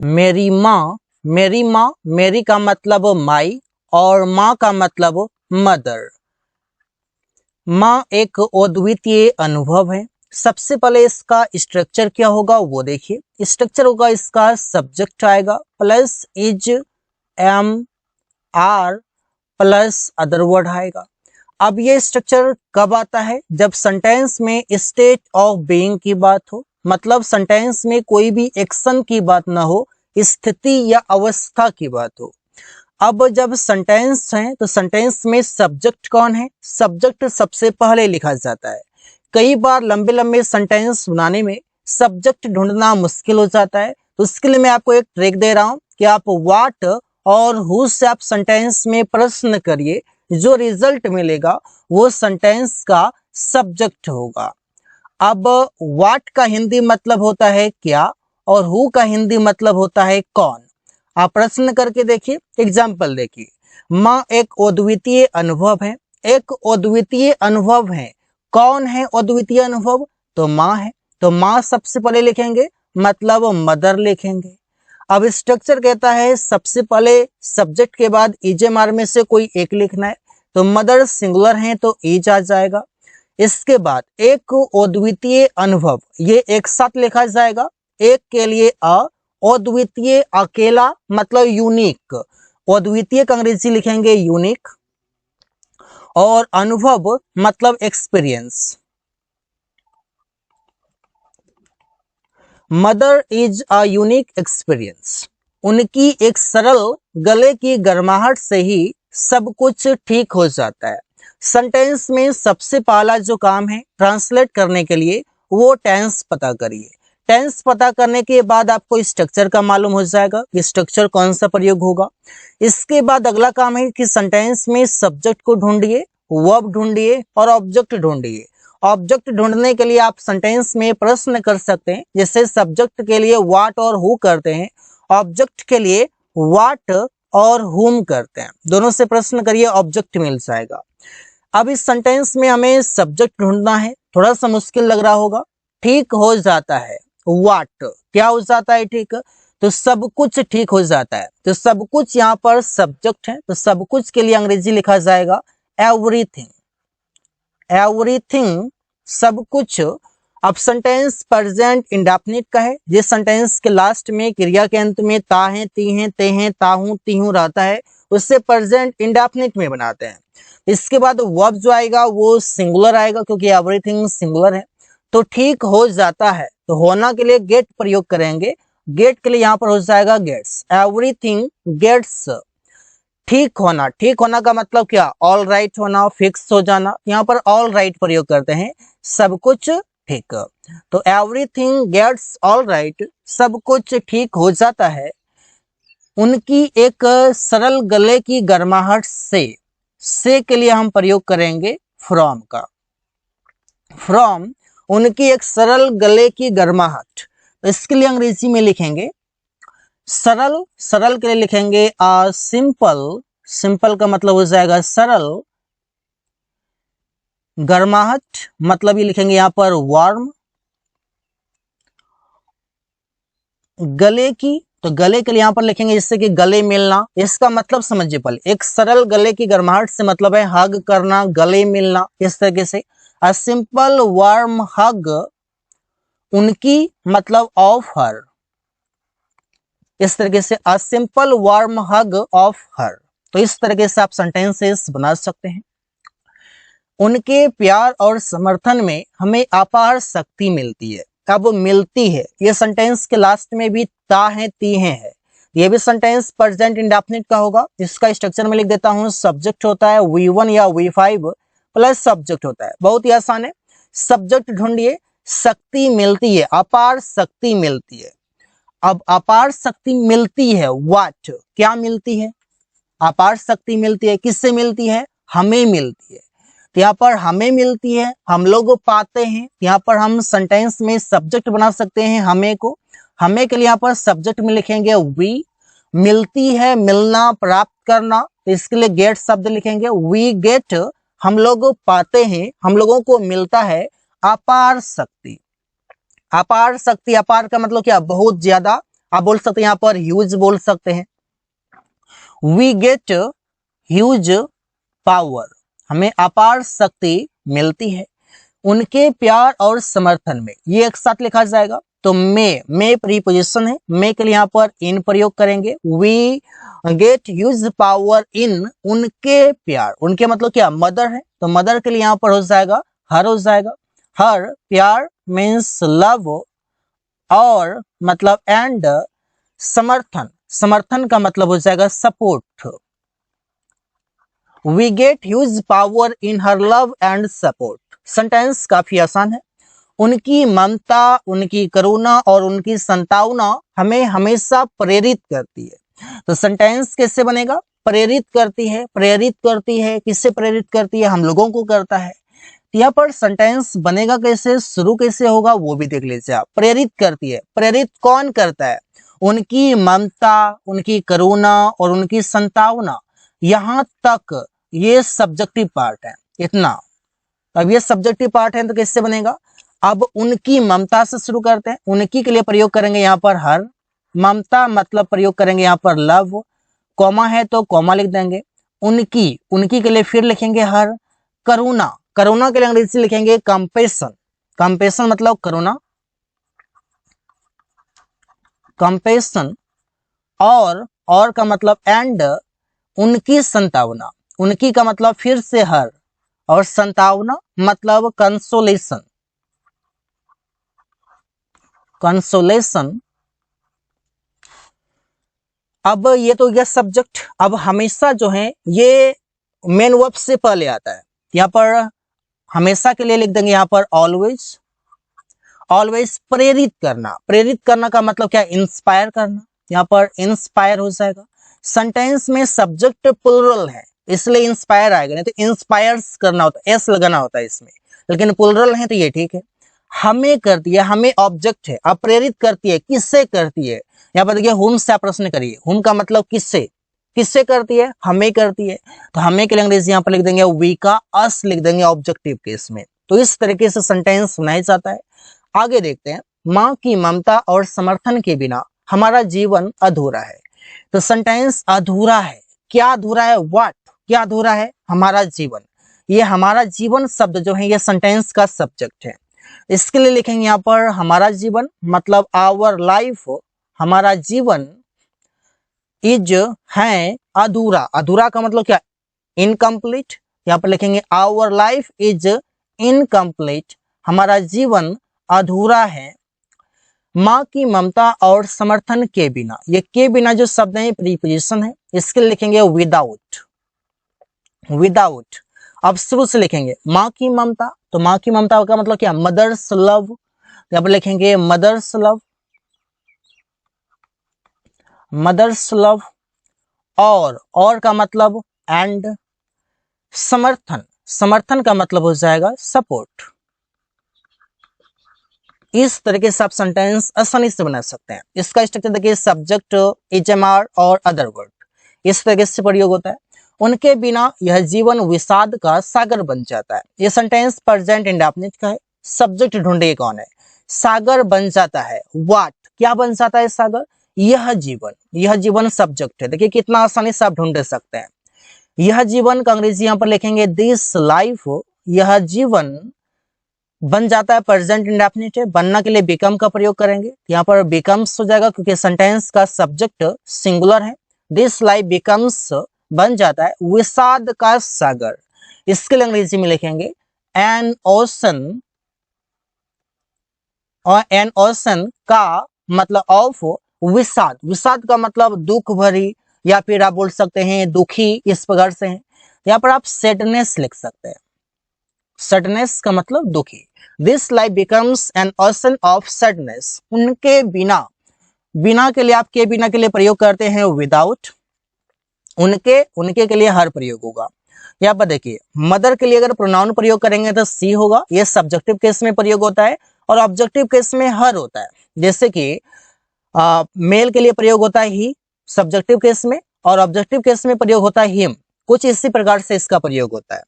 मेरी माँ, मेरी माँ, मेरी का मतलब माई और माँ का मतलब मदर। माँ एक अद्वितीय अनुभव है। सबसे पहले इसका स्ट्रक्चर क्या होगा वो देखिए। स्ट्रक्चर होगा इसका सब्जेक्ट आएगा plus is M R plus other word आएगा। अब ये स्ट्रक्चर कब आता है? जब सेंटेंस में स्टेट ऑफ बीइंग की बात हो, मतलब सेंटेंस में कोई भी एक्शन की बात ना हो, स्थिति या अवस्था की बात हो। अब जब सेंटेंस है तो सेंटेंस में सब्जेक्ट कौन है? सब्जेक्ट सबसे पहले लिखा जाता है। कई बार लंबे लंबे सेंटेंस बनाने में सब्जेक्ट ढूंढना मुश्किल हो जाता है, तो उसके लिए मैं आपको एक ट्रिक दे रहा हूं कि आप व्हाट और हु से आप सेंटेंस में प्रश्न करिए, जो रिजल्ट मिलेगा वो सेंटेंस का सब्जेक्ट होगा। अब व्हाट का हिंदी मतलब होता है क्या और हु का हिंदी मतलब होता है कौन। आप प्रश्न करके देखिए, एग्जाम्पल देखिए। माँ एक अद्वितीय अनुभव है। एक अद्वितीय अनुभव है, कौन है अद्वितीय अनुभव? तो माँ है। तो माँ सबसे पहले लिखेंगे, मतलब मदर लिखेंगे। अब स्ट्रक्चर कहता है सबसे पहले सब्जेक्ट के बाद इजेमार में से कोई एक लिखना है, तो मदर सिंगुलर है तो इज आ जाएगा। इसके बाद एक अद्वितीय अनुभव, ये एक साथ लिखा जाएगा। एक के लिए अद्वितीय अकेला मतलब यूनिक, अद्वितीय का अंग्रेजी लिखेंगे यूनिक, और अनुभव मतलब experience. Mother is a unique experience. उनकी एक सरल गले की गर्माहट से ही सब कुछ ठीक हो जाता है। सेंटेंस में सबसे पहला जो काम है ट्रांसलेट करने के लिए, वो टेंस पता करिए। टेंस पता करने के बाद आपको स्ट्रक्चर का मालूम हो जाएगा कि स्ट्रक्चर कौन सा प्रयोग होगा। इसके बाद अगला काम है कि सेंटेंस में सब्जेक्ट को ढूंढिए, वर्ब ढूंढिए और ऑब्जेक्ट ढूंढिए। ऑब्जेक्ट ढूंढने के लिए आप सेंटेंस में प्रश्न कर सकते हैं, जैसे सब्जेक्ट के लिए व्हाट और हु करते हैं, ऑब्जेक्ट के लिए व्हाट और हुम करते हैं। दोनों से प्रश्न करिए, ऑब्जेक्ट मिल जाएगा। अब इस सेंटेंस में हमें सब्जेक्ट ढूंढना है, थोड़ा सा मुश्किल लग रहा होगा। ठीक हो जाता है, व्हाट क्या हो जाता है? ठीक, तो सब कुछ ठीक हो जाता है। तो सब कुछ यहाँ पर सब्जेक्ट है, तो सब कुछ के लिए अंग्रेजी लिखा जाएगा एवरीथिंग। एवरीथिंग सब कुछ। अब सेंटेंस प्रेजेंट इंडेफिनिट का है। जिस सेंटेंस के लास्ट में क्रिया के अंत में ता है, ती है, ते हैं, ताहू, तीहू रहता है, उससे प्रेजेंट इंडेफिनिट में बनाते हैं। इसके बाद वर्ब जो आएगा वो सिंगुलर आएगा, क्योंकि एवरीथिंग सिंगुलर है। तो ठीक हो जाता है, तो होना के लिए गेट प्रयोग करेंगे। गेट के लिए यहाँ पर हो जाएगा गेट्स। एवरीथिंग गेट्स, ठीक होना। ठीक होना का मतलब क्या? ऑल राइट होना, फिक्स हो जाना। यहाँ पर ऑल राइट प्रयोग करते हैं, सब कुछ ठीक। तो एवरीथिंग गेट्स ऑल राइट, सब कुछ ठीक हो जाता है। उनकी एक सरल गले की गर्माहट से के लिए हम प्रयोग करेंगे फ्रॉम का। फ्रॉम, उनकी एक सरल गले की गर्माहट, इसके लिए अंग्रेजी में लिखेंगे सरल। सरल के लिए लिखेंगे सिंपल। सिंपल का मतलब हो जाएगा सरल। गर्माहट मतलब ये लिखेंगे यहाँ पर वार्म। गले की, तो गले के लिए यहाँ पर लिखेंगे जिससे कि गले मिलना। इसका मतलब समझिए पहले, एक सरल गले की गर्माहट से मतलब है हग करना, गले मिलना, इस तरीके से। अ सिंपल वार्म हग, उनकी मतलब ऑफ हर, इस तरीके से a simple warm hug of her. तो इस तरीके से आप सेंटेंसेस बना सकते हैं। उनके प्यार और समर्थन में हमें अपार शक्ति मिलती है। अब मिलती है, ये सेंटेंस के लास्ट में भी ता है, ती है। ये भी सेंटेंस प्रेजेंट इंडेफिनिट का होगा। इसका स्ट्रक्चर में लिख देता हूं, सब्जेक्ट होता है V1 या V5 प्लस सब्जेक्ट होता है। बहुत ही आसान है। सब्जेक्ट ढूंढिए, शक्ति मिलती है, अपार शक्ति मिलती है। अब अपार शक्ति मिलती है, व्हाट, क्या मिलती है? अपार शक्ति मिलती है, किससे मिलती है? हमें मिलती है। तो यहाँ पर हमें मिलती है, हम लोग पाते हैं। यहाँ पर हम सेंटेंस में सब्जेक्ट बना सकते हैं हमें को। हमें के लिए यहाँ पर सब्जेक्ट में लिखेंगे वी। मिलती है, मिलना, प्राप्त करना, तो इसके लिए गेट शब्द लिखेंगे वी गेट, हम लोग पाते हैं, हम लोगों को मिलता है अपार शक्ति। अपार शक्ति, अपार का मतलब क्या? बहुत ज्यादा, आप बोल सकते हैं यहाँ पर ह्यूज बोल सकते हैं। वी गेट ह्यूज पावर, हमें अपार शक्ति मिलती है उनके प्यार और समर्थन में, ये एक साथ लिखा जाएगा। तो मे प्रीपोजिशन है, मे के लिए यहाँ पर इन प्रयोग करेंगे। We get huge power in उनके प्यार, उनके मतलब क्या, मदर है, तो मदर के लिए यहाँ पर हो जाएगा हर, हो जाएगा हर। प्यार मीन्स लव, और मतलब एंड समर्थन, समर्थन का मतलब हो जाएगा support. We get huge power in her love and support. Sentence काफी आसान है। उनकी ममता, उनकी करुणा और उनकी संतावना हमें हमेशा प्रेरित करती है। तो सेंटेंस कैसे बनेगा, प्रेरित करती है, प्रेरित करती है, किससे प्रेरित करती है, हम लोगों को करता है। यहाँ पर सेंटेंस बनेगा कैसे, शुरू कैसे होगा वो भी देख लीजिए आप। प्रेरित करती है, प्रेरित कौन करता है, उनकी ममता, उनकी करुणा और उनकी संतावना, यहाँ तक ये सब्जेक्टिव पार्ट है, इतना। अब ये सब्जेक्टिव पार्ट है तो कैसे बनेगा, अब उनकी ममता से शुरू करते हैं, उनकी के लिए प्रयोग करेंगे यहाँ पर हर, ममता मतलब प्रयोग करेंगे यहाँ पर लव, कॉमा है तो कॉमा लिख देंगे। उनकी, उनकी के लिए फिर लिखेंगे हर। करुणा, करुणा के लिए अंग्रेजी लिखेंगे कंपेशन, कंपेशन मतलब करुणा, कंपेशन। और का मतलब एंड। उनकी संतावना, उनकी का मतलब फिर से हर, और संतावना मतलब कंसोलेशन, कंसोलेशन। अब ये तो यह सब्जेक्ट, अब हमेशा जो है ये मेन वर्ब से पहले आता है। यहाँ पर हमेशा के लिए लिख देंगे यहाँ पर ऑलवेज, ऑलवेज। प्रेरित करना, प्रेरित करना का मतलब क्या, इंस्पायर करना, यहाँ पर इंस्पायर हो जाएगा। सेंटेंस में सब्जेक्ट प्लुरल है इसलिए इंस्पायर आएगा, नहीं तो इंस्पायर्स करना होता है, एस लगाना होता है इसमें, लेकिन प्लुरल है तो ये ठीक है। हमें करती है, हमें ऑब्जेक्ट है, अब प्रेरित करती है, किससे करती है, यहाँ पर देखिए हुम से आप प्रश्न करिए, हुम का मतलब किससे, किससे करती है, हमें करती है। तो हमें के लिए अंग्रेजी यहाँ पर लिख देंगे वी का अस लिख देंगे ऑब्जेक्टिव केस में। तो इस तरीके से सेंटेंस बनाया जाता है। आगे देखते हैं, माँ की ममता और समर्थन के बिना हमारा जीवन अधूरा है। तो सेंटेंस अधूरा है, क्या अधूरा है, व्हाट, क्या अधूरा है, हमारा जीवन। ये हमारा जीवन शब्द जो है ये सेंटेंस का सब्जेक्ट है। इसके लिए लिखेंगे यहाँ पर हमारा जीवन मतलब आवर लाइफ, हमारा जीवन इज है अधूरा, अधूरा का मतलब क्या, इनकम्प्लीट। यहाँ पर लिखेंगे आवर लाइफ इज इनकम्प्लीट, हमारा जीवन अधूरा है माँ की ममता और समर्थन के बिना। ये के बिना जो शब्द है प्रीपोजिशन है, इसके लिए लिखेंगे विदाउट, विदाउट। अब शुरू से लिखेंगे माँ की ममता, तो माँ की ममता का मतलब क्या, मदर्स लव, यहाँ पर लिखेंगे मदर्स लव, मदर्स लव। और का मतलब एंड। समर्थन, समर्थन का मतलब हो जाएगा सपोर्ट। इस तरीके से आप सेंटेंस आसानी से बना सकते हैं। इसका स्ट्रक्चर देखिए, सब्जेक्ट, एचएमआर और अदर वर्ड, इस तरीके से प्रयोग होता है। उनके बिना यह जीवन विषाद का सागर बन जाता है। ये सेंटेंस प्रेजेंट इंडेफिनिट का है। सब्जेक्ट ढूंढिए कौन है, सागर बन जाता है, व्हाट, क्या बन जाता है सागर, यह जीवन, यह जीवन सब्जेक्ट है। देखिए कितना आसानी से आप ढूंढ सकते हैं। यह जीवन का अंग्रेजी यहाँ पर लिखेंगे दिस लाइफ, यह जीवन बन जाता है, प्रेजेंट इंडेफिनिट है, बनना के लिए बिकम का प्रयोग करेंगे, यहाँ पर बिकम्स हो जाएगा क्योंकि सेंटेंस का सब्जेक्ट सिंगुलर है। दिस लाइफ बिकम्स बन जाता है विषाद का सागर। इसके लिए अंग्रेजी में लिखेंगे एन ओशन, और एन ओशन का मतलब ऑफ विषाद, विषाद का मतलब दुख भरी, या फिर आप बोल सकते हैं दुखी, इस प्रकार से है। यहाँ पर आप सैडनेस लिख सकते हैं, सैडनेस का मतलब दुखी। This life becomes N ocean of sadness, उनके बिना, बिना के लिए आप के बिना के लिए प्रयोग करते हैं विदाउट, उनके, उनके के लिए हर प्रयोग होगा। यहाँ पर देखिए मदर के लिए अगर प्रोनाउन प्रयोग करेंगे तो सी होगा, यह सब्जेक्टिव केस में प्रयोग होता है, और ऑब्जेक्टिव केस में हर होता है। जैसे कि मेल के लिए प्रयोग होता है ही सब्जेक्टिव केस में, और ऑब्जेक्टिव केस में प्रयोग होता है हिम, कुछ इसी प्रकार से इसका प्रयोग होता है।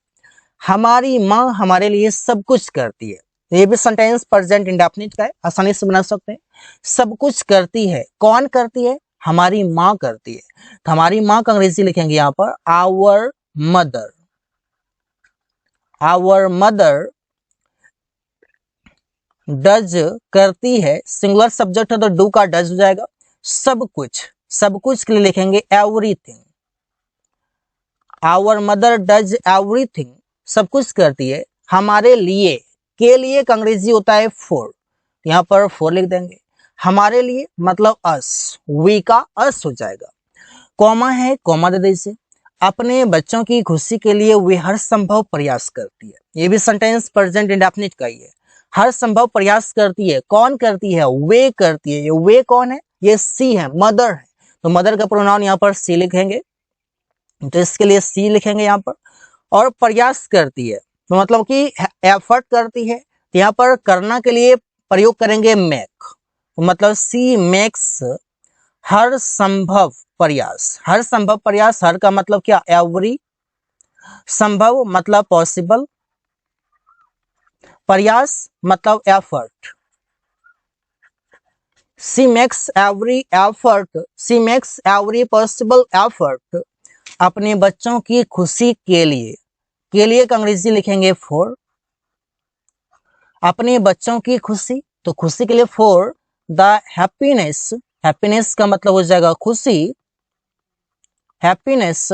हमारी माँ हमारे लिए सब कुछ करती है, ये भी सेंटेंस प्रेजेंट इंडेफिनिट का है, आसानी से बना सकते हैं। सब कुछ करती है, कौन करती है? हमारी माँ करती है। तो हमारी माँ का अंग्रेजी लिखेंगे यहाँ पर our mother. Our mother does करती है, सिंगुलर सब्जेक्ट है तो डू का डज हो जाएगा। सब कुछ, सब कुछ के लिए लिखेंगे everything. Our mother does everything, सब कुछ करती है हमारे लिए। के लिए का अंग्रेजी होता है फॉर, यहाँ पर फॉर लिख देंगे। हमारे लिए मतलब अस, वी का अस हो जाएगा। कॉमा है, कॉमा दे दीजिए। अपने बच्चों की खुशी के लिए वे हर संभव प्रयास करती है। ये भी सेंटेंस प्रेजेंट इंडेफिनिट का ही है। हर संभव प्रयास करती है, कौन करती है? वे करती है। ये वे कौन है? ये सी है, मदर है। तो मदर का प्रोनाउन यहाँ पर सी लिखेंगे, तो इसके लिए सी लिखेंगे यहाँ पर। और प्रयास करती है तो मतलब कि एफर्ट करती है, तो यहाँ पर करना के लिए प्रयोग करेंगे मेक, तो मतलब सी मेक्स हर संभव प्रयास। हर संभव प्रयास, हर का मतलब क्या? एवरी, संभव मतलब पॉसिबल, प्रयास मतलब एफर्ट। सी मेक्स एवरी एफर्ट, सी मेक्स एवरी पॉसिबल एफर्ट अपने बच्चों की खुशी के लिए। के लिए का अंग्रेजी लिखेंगे फॉर। अपने बच्चों की खुशी, तो खुशी के लिए फॉर द हैप्पीनेस। हैप्पीनेस का मतलब हो जाएगा खुशी। हैप्पीनेस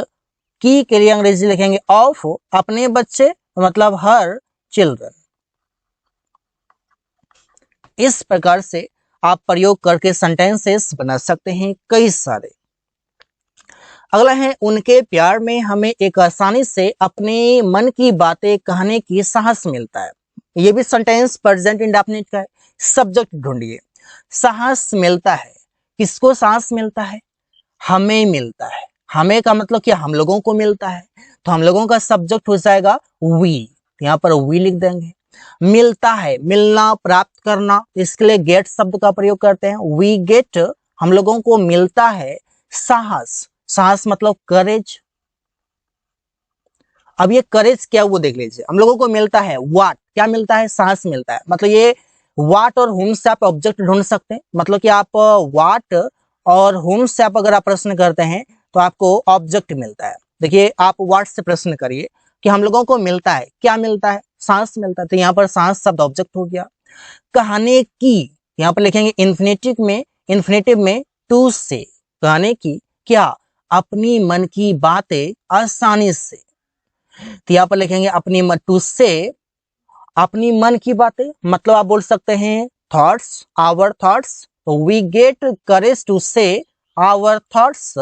की के लिए अंग्रेजी लिखेंगे ऑफ, अपने बच्चे मतलब हर चिल्ड्रन। इस प्रकार से आप प्रयोग करके सेंटेंसेस बना सकते हैं कई सारे। अगला है उनके प्यार में हमें एक आसानी से अपने मन की बातें कहने की साहस मिलता है। ये भी सेंटेंस प्रेजेंट इंडेफिनिट का है। सब्जेक्ट ढूंढिए। साहस मिलता है, किसको साहस मिलता है? हमें मिलता है। हमें का मतलब क्या? हम लोगों को मिलता है। तो हम लोगों का सब्जेक्ट हो जाएगा वी, यहाँ पर वी लिख देंगे। मिलता है, मिलना, प्राप्त करना, इसके लिए गेट शब्द का प्रयोग करते हैं। वी गेट, हम लोगों को मिलता है साहस। साहस मतलब करेज। अब ये करेज क्या वो देख लीजिए। हम लोगों को मिलता है व्हाट, क्या मिलता है? साहस मिलता है। मतलब ये व्हाट और हुम से आप ऑब्जेक्ट ढूंढ सकते हैं। मतलब कि आप व्हाट और हुम से आप अगर आप प्रश्न करते हैं तो आपको ऑब्जेक्ट मिलता है। देखिए आप व्हाट से प्रश्न करिए कि हम लोगों को मिलता है, क्या मिलता है? सांस मिलता है। तो यहाँ पर सांस शब्द ऑब्जेक्ट हो गया। कहने की, यहाँ पर लिखेंगे इन्फिनेटिव में, इन्फिनेटिव में टू से। कहने की क्या? अपनी मन की बातें आसानी से। तो यहाँ पर लिखेंगे अपनी मन, टू से अपनी मन की बातें, मतलब आप बोल सकते हैं थॉट्स, आवर थॉट्स। तो वी गेट करेज टू से आवर थॉट्स।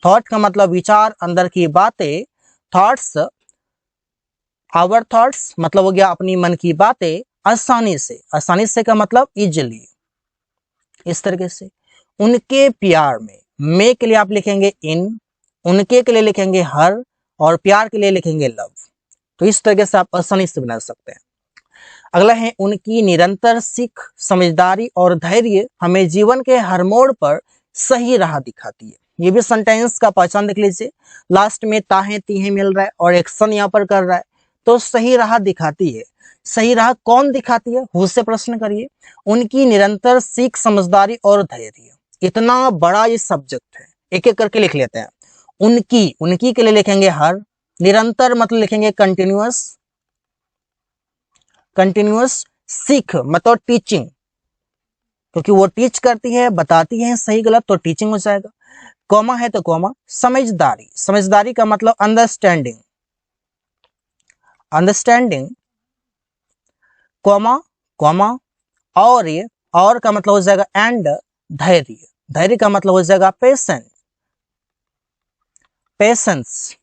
थॉट का मतलब विचार, अंदर की बातें। थॉट्स, आवर थॉट्स मतलब हो गया अपनी मन की बातें आसानी से। आसानी से का मतलब इजिली। इस तरीके से उनके प्यार में के लिए आप लिखेंगे इन, उनके के लिए लिखेंगे हर, और प्यार के लिए लिखेंगे लव। तो इस तरीके से आप आसानी से बना सकते हैं। अगला है उनकी निरंतर सीख, समझदारी और धैर्य हमें जीवन के हर मोड़ पर सही राह दिखाती है। ये भी सेंटेंस का पहचान देख लीजिए। लास्ट में ताहे तीहे मिल रहा है और एक्शन यहाँ पर कर रहा है, तो सही राह दिखाती है। सही राह कौन दिखाती है? हु से प्रश्न करिए। उनकी निरंतर सीख, समझदारी और धैर्य, इतना बड़ा ये सब्जेक्ट है, एक एक करके लिख लेते हैं। उनकी, उनकी के लिए लिखेंगे हर। निरंतर मतलब लिखेंगे कंटिन्यूअस, कंटिन्यूअस। सीख मतलब टीचिंग, क्योंकि वो टीच करती है, बताती है सही गलत, तो टीचिंग हो जाएगा। कॉमा है तो कॉमा। समझदारी, समझदारी का मतलब अंडरस्टैंडिंग, अंडरस्टैंडिंग, कॉमा कॉमा। और ये और का मतलब हो जाएगा एंड। धैर्य, धैर्य का मतलब हो जाएगा पेशेंट, पेशेंस।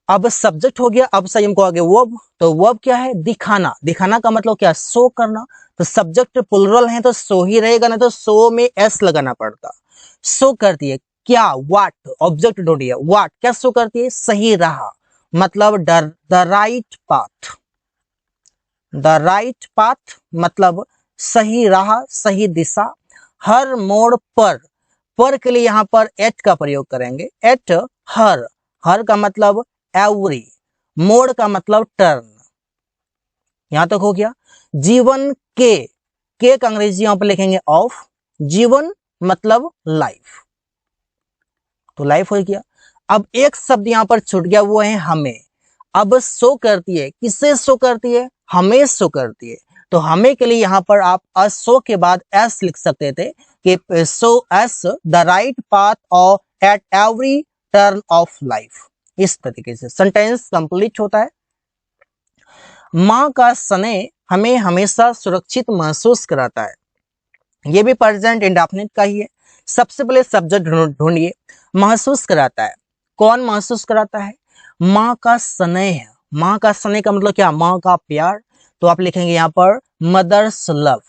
अब सब्जेक्ट हो गया, अब सही हमको आगे वर्ब। तो वर्ब क्या है? दिखाना। दिखाना का मतलब क्या? शो करना। तो सब्जेक्ट प्लुरल है तो शो ही रहेगा, ना तो शो में एस लगाना पड़ता। शो करती है क्या? व्हाट, ऑब्जेक्ट ढूंढिए। व्हाट क्या शो करती है? सही राह, मतलब the right path. The right path मतलब सही राह, सही दिशा। हर मोड़ पर के लिए यहाँ पर एट का प्रयोग करेंगे। एट हर, हर का मतलब एवरी, मोड़ का मतलब टर्न। यहां तक हो गया। जीवन के का अंग्रेजी यहां पर लिखेंगे ऑफ, जीवन मतलब लाइफ, तो लाइफ हो गया। अब एक शब्द यहां पर छूट गया, वो है हमें। अब शो करती है, किससे शो करती है? हमें शो करती है। तो हमें के लिए यहां पर आप शो के बाद एस लिख सकते थे कि show S the right path of at every turn off life. इस तरीके से सेंटेंस कंप्लीट होता है। माँ का स्नेह हमें हमेशा सुरक्षित महसूस कराता है। ये भी प्रेजेंट इंडेफिनिट का ही है। सबसे पहले सब्जेक्ट ढूंढिए। महसूस कराता है, कौन महसूस कराता है? माँ का स्नेह। माँ का स्नेह का मतलब क्या? माँ का प्यार। तो आप लिखेंगे यहां पर मदर्स लव।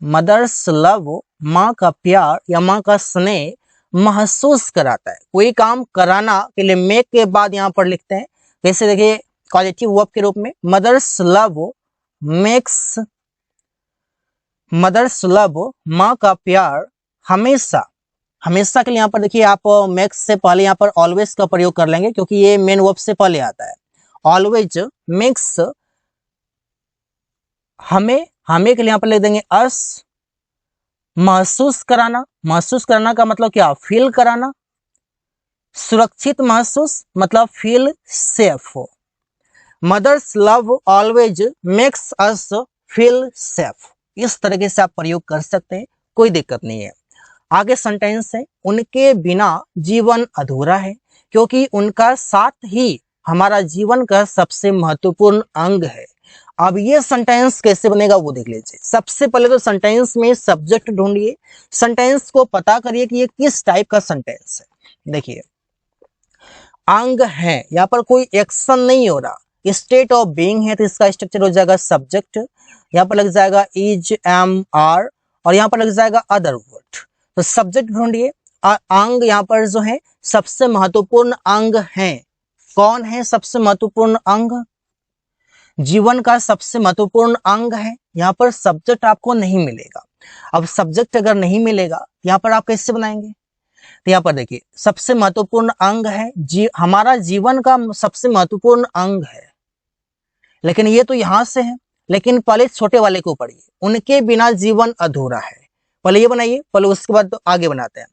मदर्स लव, माँ का प्यार या माँ का स्नेह महसूस कराता है। कोई काम कराना के लिए मेक के बाद यहां पर लिखते हैं, जैसे देखिए पॉजिटिव वर्ब के रूप में mother's love makes, mother's love माँ का प्यार हमेशा, हमेशा के लिए यहां पर देखिए आप मेक्स से पहले यहां पर ऑलवेज का प्रयोग कर लेंगे क्योंकि ये मेन वर्ब से पहले आता है। ऑलवेज मेक्स, हमें, हमें के लिए यहां पर लिख देंगे अस। महसूस कराना, महसूस कराना का मतलब क्या? फील कराना। सुरक्षित महसूस मतलब feel safe. Mother's love always makes us feel safe. इस तरीके से आप प्रयोग कर सकते हैं, कोई दिक्कत नहीं है। आगे सेंटेंस है, उनके बिना जीवन अधूरा है क्योंकि उनका साथ ही हमारा जीवन का सबसे महत्वपूर्ण अंग है। अब ये सेंटेंस कैसे बनेगा वो देख लीजिए। सबसे पहले तो सेंटेंस में सब्जेक्ट ढूंढिए, सेंटेंस को पता करिए कि ये किस टाइप का सेंटेंस है। देखिए अंग है, यहाँ पर कोई एक्शन नहीं हो रहा, स्टेट ऑफ बीइंग है, तो इसका स्ट्रक्चर हो जाएगा सब्जेक्ट। यहाँ पर लग जाएगा इज, एम, आर, और यहाँ पर लग जाएगा अदर वर्ड। तो सब्जेक्ट ढूंढिए। अंग यहाँ पर जो है सबसे महत्वपूर्ण अंग है। कौन है सबसे महत्वपूर्ण अंग? जीवन का सबसे महत्वपूर्ण अंग है। यहाँ पर सब्जेक्ट आपको नहीं मिलेगा। अब सब्जेक्ट अगर नहीं मिलेगा यहाँ पर आप कैसे बनाएंगे? तो यहाँ पर देखिए सबसे महत्वपूर्ण अंग है, हमारा जीवन का सबसे महत्वपूर्ण अंग है, लेकिन ये तो यहां से है। लेकिन पहले छोटे वाले को पढ़िए, उनके बिना जीवन अधूरा है। पहले ये बनाइए, पहले उसके बाद तो आगे बनाते हैं।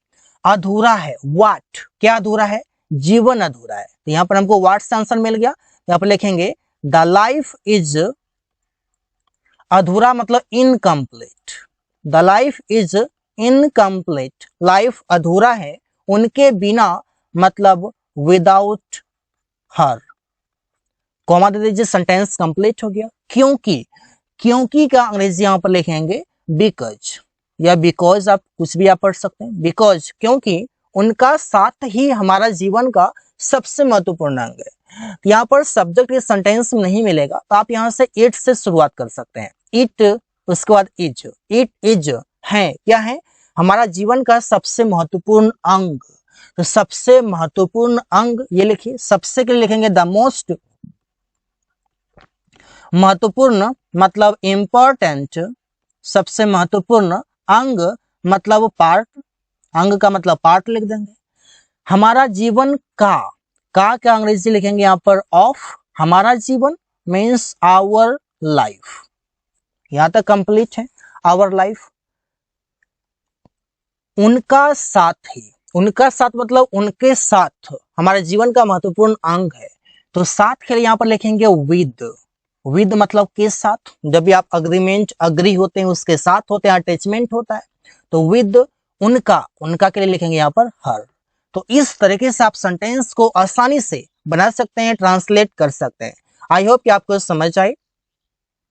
अधूरा है, व्हाट, क्या अधूरा है? जीवन अधूरा है। तो यहाँ पर हमको व्हाट से आंसर मिल गया। यहाँ पर लिखेंगे द लाइफ इज अधूरा मतलब incomplete. The life is incomplete, life अधूरा है उनके बिना मतलब विदाउट हर। कॉमा दे दीजिए, सेंटेंस कंप्लीट हो गया। क्योंकि, क्योंकि का अंग्रेजी यहां पर लिखेंगे बिकॉज, या बिकॉज आप कुछ भी आप पढ़ सकते हैं। बिकॉज क्योंकि उनका साथ ही हमारा जीवन का सबसे महत्वपूर्ण अंग है। यहाँ पर सब्जेक्ट के सेंटेंस में नहीं मिलेगा तो आप यहाँ से इट से शुरुआत कर सकते हैं। इट, उसके बाद इज। इट इज है, क्या है? हमारा जीवन का सबसे महत्वपूर्ण अंग। तो सबसे महत्वपूर्ण अंग ये लिखिए, सबसे के लिए लिखेंगे द मोस्ट। महत्वपूर्ण मतलब इंपॉर्टेंट, सबसे महत्वपूर्ण। अंग मतलब पार्ट, अंग का मतलब पार्ट लिख देंगे। हमारा जीवन का क्या अंग्रेजी लिखेंगे यहाँ पर ऑफ। हमारा जीवन मीन्स आवर लाइफ, यहां तक कंप्लीट है आवर लाइफ। उनका साथ ही, उनका साथ मतलब उनके साथ हमारे जीवन का महत्वपूर्ण अंग है। तो साथ के लिए यहाँ पर लिखेंगे विद। विद मतलब के साथ, जब भी आप अग्रीमेंट, अग्री होते हैं उसके साथ होते हैं, अटैचमेंट होता है। तो विद उनका, उनका के लिए लिखेंगे यहाँ पर हर। तो इस तरीके से आप सेंटेंस को आसानी से बना सकते हैं, ट्रांसलेट कर सकते हैं। आई होप कि आपको समझ आए।